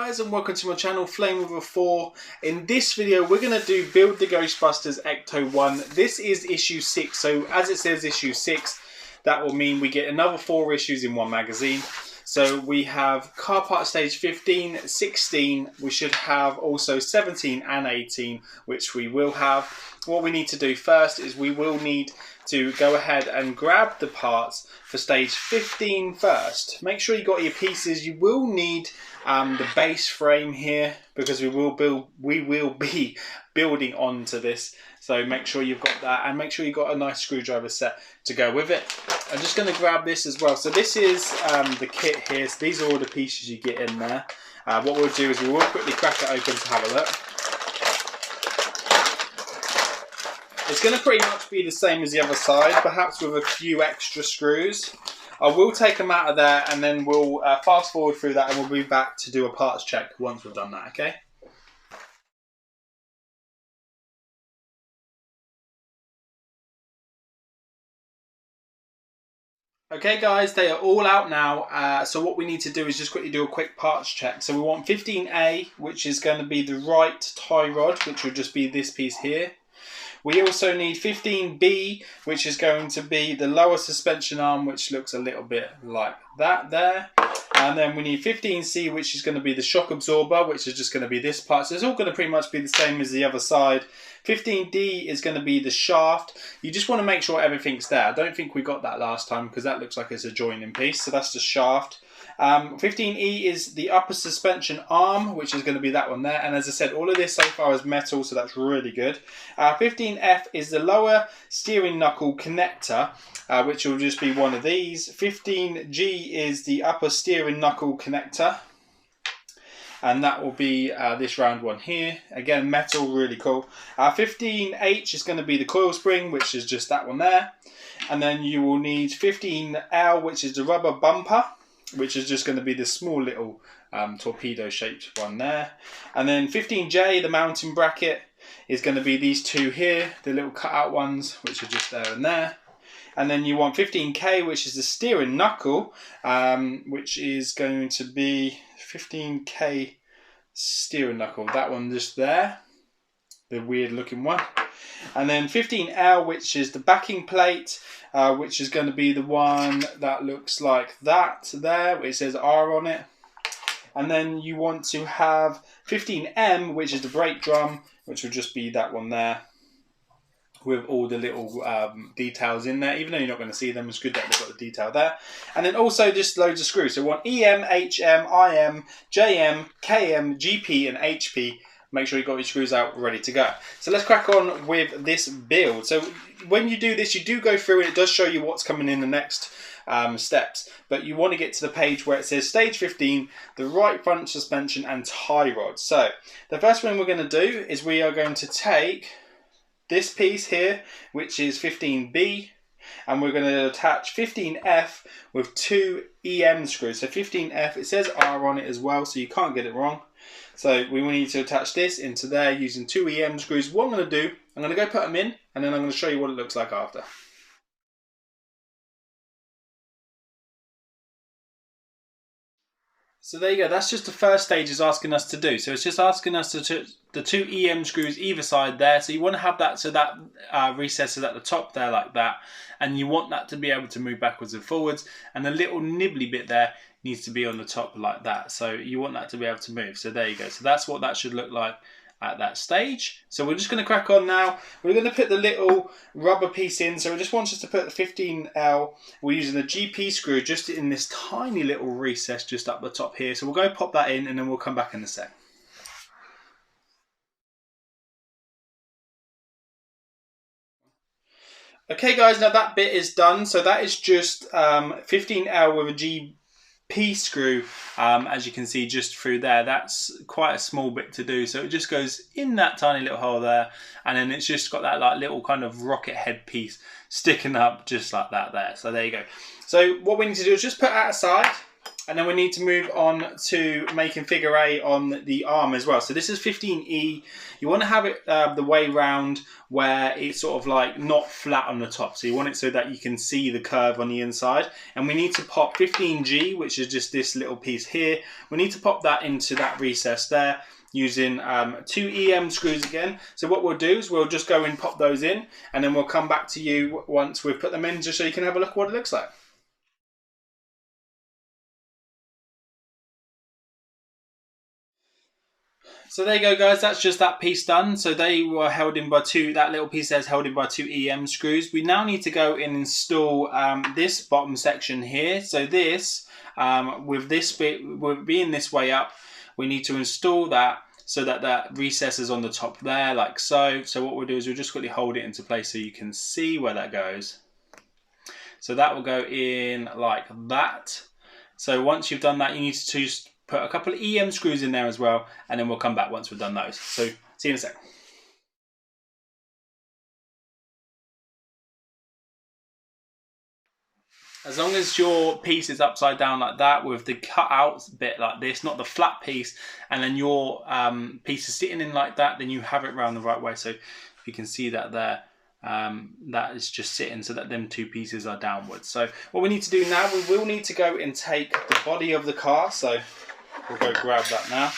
guys, and welcome to my channel Flame with a 4. In this video we're going to do Build the Ghostbusters Ecto-1. This is issue 6, so as it says issue 6, that will mean we get another 4 issues in one magazine. So we have car part stage 15, 16, we should have also 17 and 18, which we will have. What we need to do first is we will need to go ahead and grab the parts for stage 15 first. Make sure you got your pieces. You will need the base frame here because we will be building onto this. So make sure you've got that, and make sure you've got a nice screwdriver set to go with it. I'm just going to grab this as well. So this is the kit here. So these are all the pieces you get in there. What we'll do is we will quickly crack it open to have a look. It's going to pretty much be the same as the other side, perhaps with a few extra screws. I will take them out of there and then we'll fast forward through that and we'll be back to do a parts check once we've done that, okay? Okay guys, they are all out now, so what we need to do is just quickly do a quick parts check. So we want 15A, which is going to be the right tie rod, which will just be this piece here. We also need 15B, which is going to be the lower suspension arm, which looks a little bit like that there. And then we need 15C, which is going to be the shock absorber, which is just going to be this part. So it's all going to pretty much be the same as the other side. 15D is going to be the shaft. You just want to make sure everything's there. I don't think we got that last time because that looks like it's a joining piece. So that's the shaft. 15E is the upper suspension arm, which is going to be that one there. And as I said, all of this so far is metal, so that's really good. 15F is the lower steering knuckle connector, which will just be one of these. 15G is the upper steering knuckle connector, and that will be this round one here. Again, metal, really cool. 15H is going to be the coil spring, which is just that one there. And then you will need 15L, which is the rubber bumper, which is just going to be this small little torpedo shaped one there. And then 15J, the mounting bracket, is going to be these two here, the little cutout ones, which are just there and there. And then you want 15K, which is the steering knuckle, which is going to be 15K steering knuckle. That one just there, the weird looking one. And then 15L, which is the backing plate, which is going to be the one that looks like that there, it says R on it. And then you want to have 15M, which is the brake drum, which will just be that one there, with all the little details in there. Even though you're not going to see them, it's good that they've got the detail there. And then also just loads of screws. So we want EM, HM, IM, JM, KM, GP and HP. Make sure you've got your screws out ready to go. So let's crack on with this build. So when you do this, you do go through and it does show you what's coming in the next steps. But you want to get to the page where it says stage 15, the right front suspension and tie rod. So the first thing we're going to do is we are going to take this piece here, which is 15B, and we're going to attach 15F with 2 EM screws. So 15F, it says R on it as well, so you can't get it wrong. So we will need to attach this into there using 2 EM screws. What I'm going to do, I'm going to go put them in, and then I'm going to show you what it looks like after. So there you go, that's just the first stage is asking us to do. So it's just asking us to the 2 EM screws either side there. So you want to have that so that recess is at the top there like that. And you want that to be able to move backwards and forwards. And the little nibbly bit there needs to be on the top like that. So you want that to be able to move. So there you go. So that's what that should look like at that stage. So we're just going to crack on now. We're going to put the little rubber piece in. So we just want us to put the 15L. We're using a GP screw just in this tiny little recess just up the top here. So we'll go pop that in and then we'll come back in a sec. Okay guys, now that bit is done. So that is just 15L with a GP screw, as you can see just through there. That's quite a small bit to do, so it just goes in that tiny little hole there, and then it's just got that like little kind of rocket head piece sticking up just like that there. So there you go. So what we need to do is just put that aside, And then we need to move on to making figure 8 on the arm as well. So this is 15E. You want to have it the way round where it's sort of like not flat on the top. So you want it so that you can see the curve on the inside. And we need to pop 15G, which is just this little piece here. We need to pop that into that recess there using 2 EM screws again. So what we'll do is we'll just go and pop those in, and then we'll come back to you once we've put them in, just so you can have a look at what it looks like. So there you go, guys, that's just that piece done. So they were held in by that little piece there is held in by 2 EM screws. We now need to go and install this bottom section here. So this, with this bit, being this way up, we need to install that so that that recess is on the top there, like so. So what we'll do is we'll just quickly hold it into place so you can see where that goes. So that will go in like that. So once you've done that, you need to put a couple of EM screws in there as well, and then we'll come back once we've done those. So see you in a sec. As long as your piece is upside down like that with the cut out bit like this, not the flat piece, and then your piece is sitting in like that, then you have it round the right way. So if you can see that there, that is just sitting so that them 2 pieces are downwards. So what we need to do now, we will need to go and take the body of the car. So we'll go grab that now.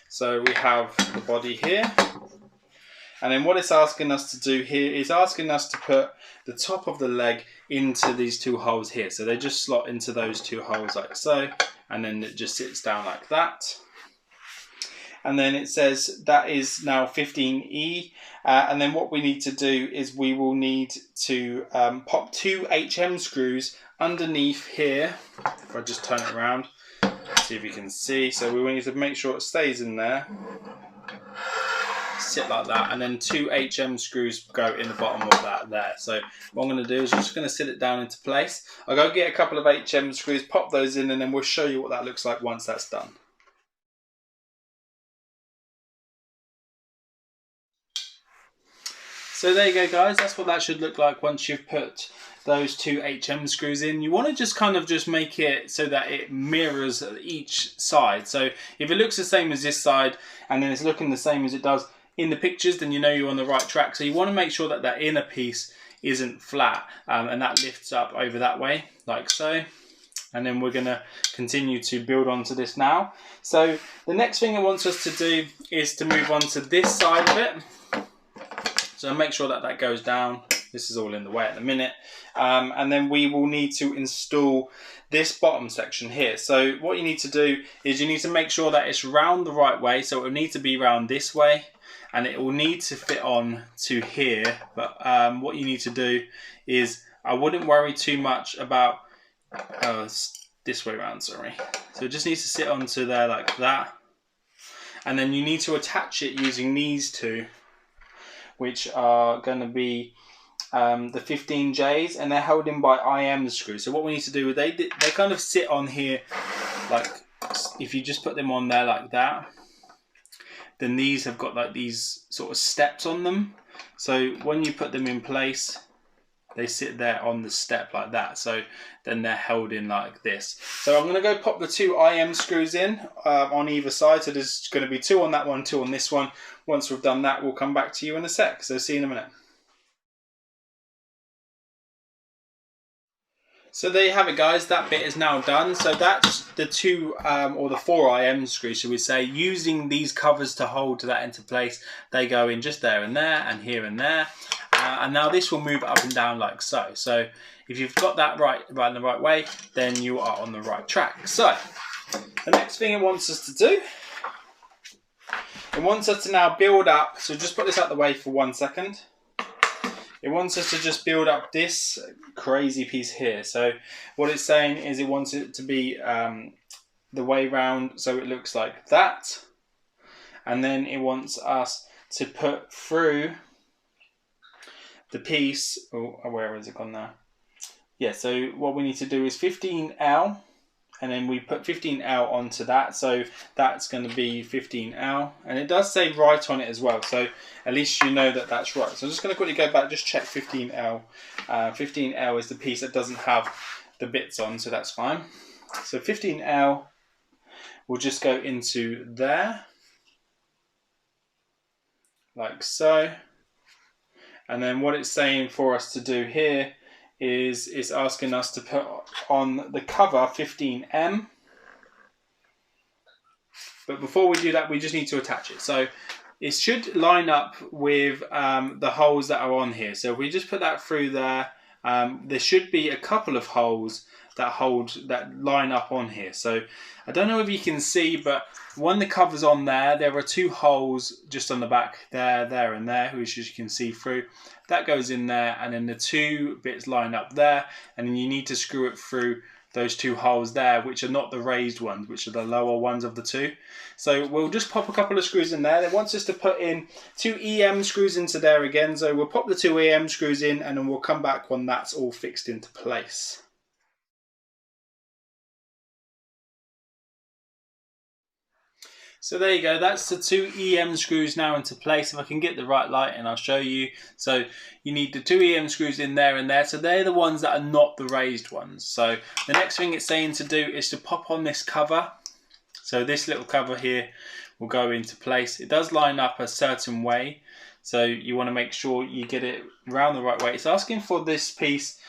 So we have the body here. And then what it's asking us to do here is asking us to put the top of the leg into these 2 holes here. So they just slot into those 2 holes like so. And then it just sits down like that. And then it says that is now 15E. And then what we need to do is we will need to pop 2 HM screws underneath here. If I just turn it around, see if you can see. So we need to make sure it stays in there. Sit like that, and then 2 HM screws go in the bottom of that there. So what I'm going to do is I'm just going to sit it down into place. I'll go get a couple of HM screws, pop those in, and then we'll show you what that looks like once that's done. So there you go, guys, that's what that should look like once you've put those 2 HM screws in. You want to just kind of just make it so that it mirrors each side. So if it looks the same as this side and then it's looking the same as it does in the pictures, then you know you're on the right track. So you want to make sure that that inner piece isn't flat, and that lifts up over that way like so. And then we're going to continue to build onto this now. So the next thing it wants us to do is to move on to this side of it. So make sure that that goes down. This is all in the way at the minute. And then we will need to install this bottom section here. So what you need to do is you need to make sure that it's round the right way. So it will need to be round this way, and it will need to fit on to here. But what you need to do is, I wouldn't worry too much about, it's this way around, sorry. So it just needs to sit onto there like that. And then you need to attach it using these 2, which are going to be the 15Js, and they're held in by IM screws. So what we need to do is they kind of sit on here, like if you just put them on there like that, then these have got like these sort of steps on them. So when you put them in place, they sit there on the step like that. So then they're held in like this. So I'm going to go pop the 2 IM screws in on either side. So there's going to be 2 on that one, 2 on this one. Once we've done that, we'll come back to you in a sec. So see you in a minute. So there you have it, guys, that bit is now done. So that's the 2 or the 4 IM screws, should we say, using these covers to hold that into place. They go in just there and there and here and there. And now this will move up and down like so. So if you've got that right in the right way, then you are on the right track. So the next thing it wants us to do, it wants us to now build up. So just put this out the way for 1 second. It wants us to just build up this crazy piece here. So what it's saying is it wants it to be the way round, so it looks like that. And then it wants us to put through the piece, oh, where has it gone now? Yeah, so what we need to do is 15L, and then we put 15L onto that. So that's going to be 15L, and it does say right on it as well. So at least you know that that's right. So I'm just going to quickly go back, just check 15L. 15L is the piece that doesn't have the bits on, so that's fine. So 15L will just go into there, like so. And then what it's saying for us to do here is it's asking us to put on the cover 15M. But before we do that, we just need to attach it. So it should line up with the holes that are on here. So if we just put that through there, there should be a couple of holes that line up on here. So I don't know if you can see, but when the cover's on there, there are two holes just on the back there and there, which you can see through. That goes in there, and then the two bits line up there, and then you need to screw it through those two holes there, which are not the raised ones, which are the lower ones of the two. So we'll just pop a couple of screws in there. It wants us to put in 2 EM screws into there again. So we'll pop the 2 EM screws in, and then we'll come back when that's all fixed into place. So there you go, that's the 2 EM screws now into place. If I can get the right light and I'll show you. So you need the 2 EM screws in there and there. So they're the ones that are not the raised ones. So the next thing it's saying to do is to pop on this cover. So this little cover here will go into place. It does line up a certain way. So you want to make sure you get it around the right way. It's asking for this piece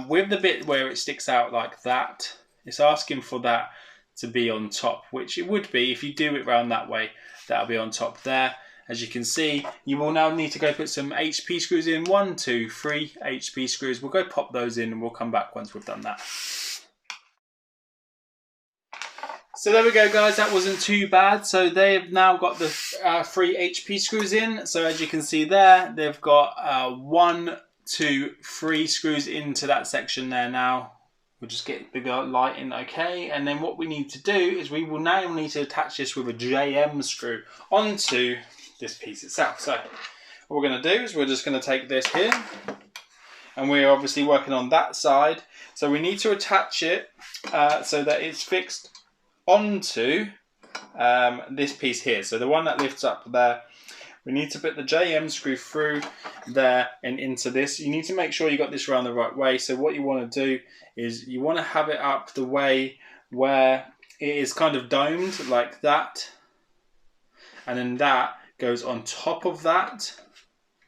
with the bit where it sticks out like that. It's asking for that to be on top, which it would be if you do it round that way. That'll be on top there. As you can see, you will now need to go put some HP screws in. 1, 2, 3 HP screws. We'll go pop those in and we'll come back once we've done that. So there we go, guys, that wasn't too bad. So they've now got the 3 HP screws in. So as you can see there, they've got 1, 2, 3 screws into that section there now. We'll just get the light in, okay, and then what we need to do is we will now need to attach this with a JM screw onto this piece itself. So what we're going to do is we're just going to take this here, and we're obviously working on that side, so we need to attach it so that it's fixed onto this piece here, so the one that lifts up there. We need to put the JM screw through there and into this. You need to make sure you got this around the right way. So what you want to do is you want to have it up the way where it is kind of domed like that. And then that goes on top of that,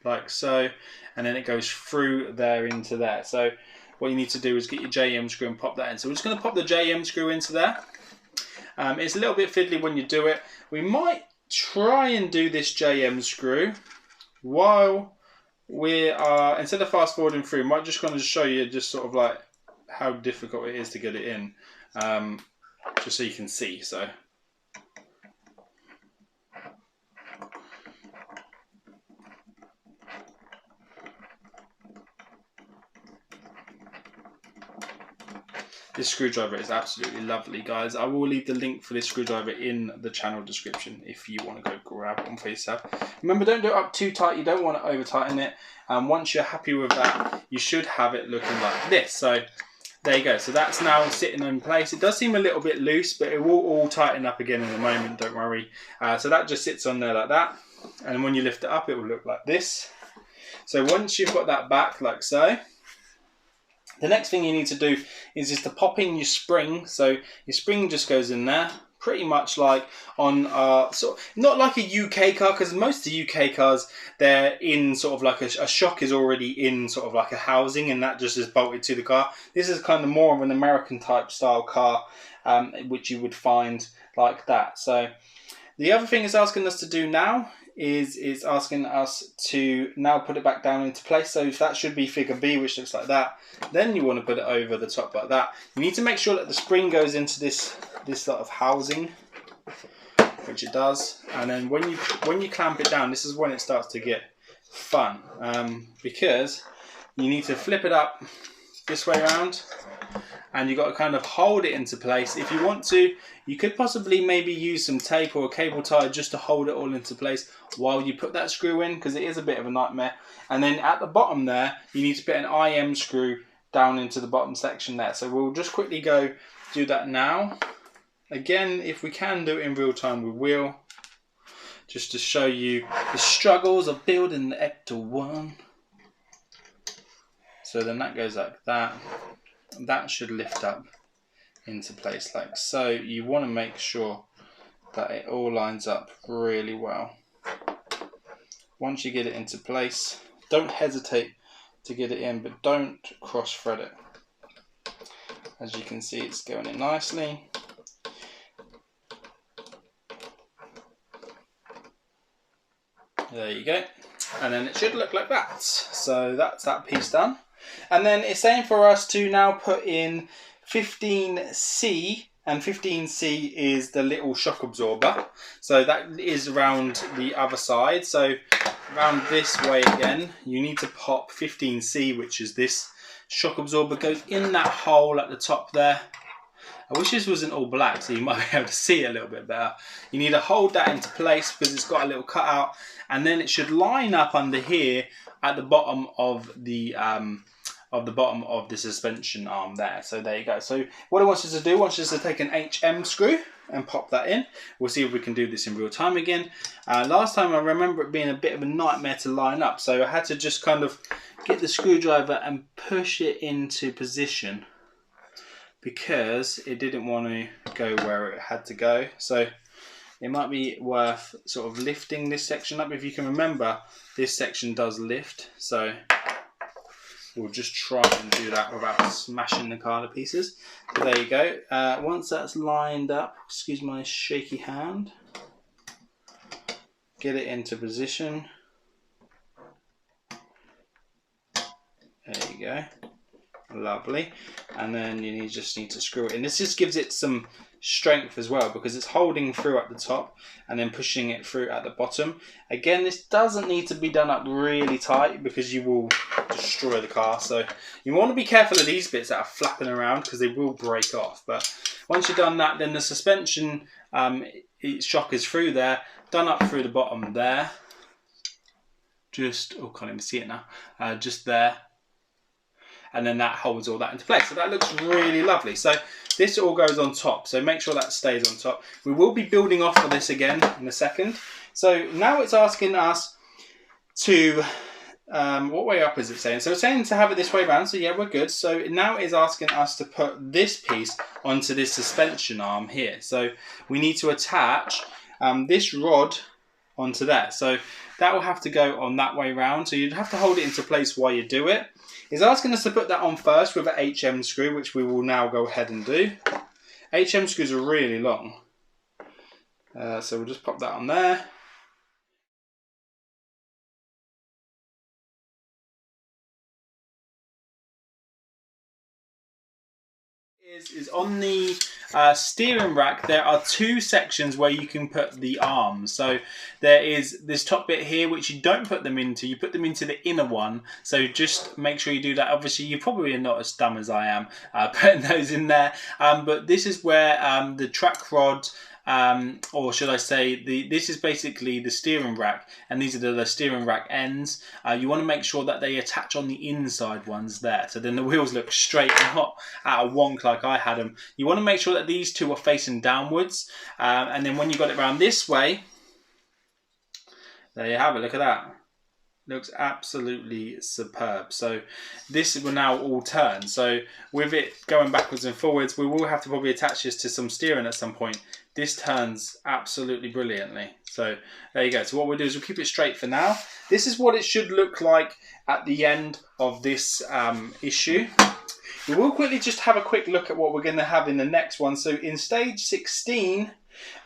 like so. And then it goes through there into there. So what you need to do is get your JM screw and pop that in. So we're just going to pop the JM screw into there. It's a little bit fiddly when you do it. We might try and do this JM screw while we are, instead of fast forwarding through, might just kind of show you just sort of like how difficult it is to get it in, just so you can see. So this screwdriver is absolutely lovely, guys. I will leave the link for this screwdriver in the channel description if you want to go grab one for yourself. Remember, don't do it up too tight. You don't want to over tighten it. Once you're happy with that, you should have it looking like this. So there you go. So that's now sitting in place. It does seem a little bit loose, but it will all tighten up again in a moment. Don't worry. So that just sits on there like that. And when you lift it up, it will look like this. So once you've got that back like so, the next thing you need to do is just to pop in your spring. So your spring just goes in there, pretty much like on sort of, not like a UK car, because most of the UK cars, they're in sort of like a shock is already in sort of like a housing, and that just is bolted to the car. This is kind of more of an American type style car, which you would find like that. So the other thing it's asking us to do now is it's asking us to now put it back down into place. So if that should be figure B, which looks like that, then you want to put it over the top like that. You need to make sure that the spring goes into this sort of housing, which it does. And then when you clamp it down, this is when it starts to get fun, because you need to flip it up this way around, and you've got to kind of hold it into place. If you want to, you could possibly maybe use some tape or a cable tie just to hold it all into place while you put that screw in, because it is a bit of a nightmare. And then at the bottom there, you need to put an IM screw down into the bottom section there. So we'll just quickly go do that now. Again, if we can do it in real time, we will. Just to show you the struggles of building the Ecto-1. So then that goes like that. That should lift up into place like so. You want to make sure that it all lines up really well. Once you get it into place, don't hesitate to get it in, but don't cross thread it. As you can see, it's going in nicely. There you go. And then it should look like that. So that's that piece done. And then it's saying for us to now put in 15C, and 15C is the little shock absorber. So that is around the other side. So around this way again, you need to pop 15C, which is this shock absorber, goes in that hole at the top there. I wish this wasn't all black so you might be able to see it a little bit better. You need to hold that into place because it's got a little cutout, and then it should line up under here at the bottom of the suspension arm there. So there you go. So what I want you to do, I want you to take an HM screw and pop that in. We'll see if we can do this in real time again. Last time I remember it being a bit of a nightmare to line up, so I had to just kind of get the screwdriver and push it into position because it didn't want to go where it had to go. So it might be worth sort of lifting this section up. If you can remember, this section does lift, so we'll just try and do that without smashing the car to pieces. So there you go. Once that's lined up, excuse my shaky hand, get it into position. There you go. Lovely. And then you just need to screw it in. This just gives it some strength as well because it's holding through at the top and then pushing it through at the bottom. Again, this doesn't need to be done up really tight because you will destroy the car. So you want to be careful of these bits that are flapping around because they will break off. But once you've done that, then the suspension shock is through there, done up through the bottom there. Just, oh, can't even see it now. Just there. And then that holds all that into place. So that looks really lovely. So this all goes on top. So make sure that stays on top. We will be building off of this again in a second. So now it's asking us to, what way up is it saying? So it's saying to have it this way around. So yeah, we're good. So now it's asking us to put this piece onto this suspension arm here. So we need to attach this rod onto that. So that will have to go on that way round. So you'd have to hold it into place while you do it. It's asking us to put that on first with an HM screw, which we will now go ahead and do. HM screws are really long. So we'll just pop that on there. Is on the steering rack, there are two sections where you can put the arms. So there is this top bit here which you don't put them into, you put them into the inner one. So just make sure you do that. Obviously you probably are not as dumb as I am putting those in there, but this is where the track rod, or should I say, this is basically the steering rack, and these are the steering rack ends. You want to make sure that they attach on the inside ones there, so then the wheels look straight and not out of wonk like I had them. You want to make sure that these two are facing downwards, and then when you got it around this way, there you have it. Look at that. Looks absolutely superb. So this will now all turn. So with it going backwards and forwards, we will have to probably attach this to some steering at some point. This turns absolutely brilliantly. So there you go. So what we'll do is we'll keep it straight for now. This is what it should look like at the end of this issue. We will quickly just have a quick look at what we're going to have in the next one. So in stage 16,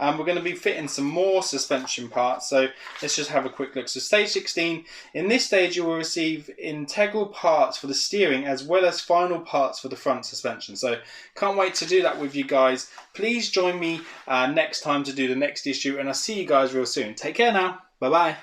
we're going to be fitting some more suspension parts. So let's just have a quick look. So stage 16, in this stage you will receive integral parts for the steering as well as final parts for the front suspension. So can't wait to do that with you guys. Please join me next time to do the next issue, and I'll see you guys real soon. Take care now. Bye bye.